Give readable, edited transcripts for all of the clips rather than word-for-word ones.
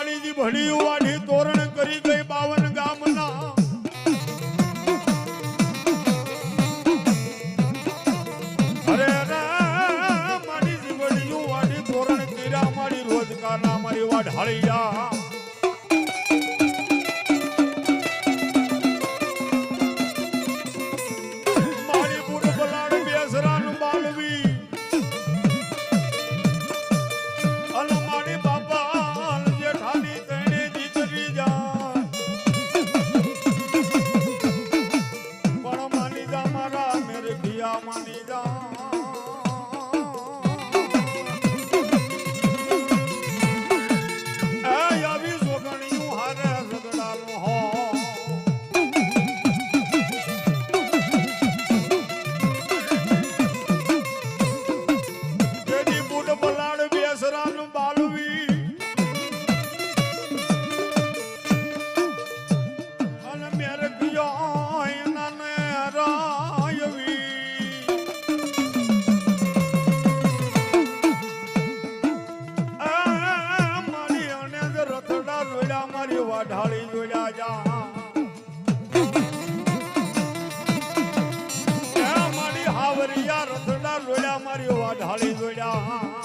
માળીજી ભણી વાઢી તોરણ કરી ગઈ 52 ગામના અરે માળીજી ભણી વાઢી તોરણ કર્યા મારી રોજગારના મારી વાઢાળિયા વાઢાળી જોડ્યા જા મારી હાવરિયા રથડા લોડ્યા મારી વાઢાળી જોડ્યા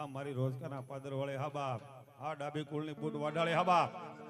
મારી રોજકાના પાદર વળે હા બાપ આ ડાબી કુળની બુટ વાડાળે હા બાપ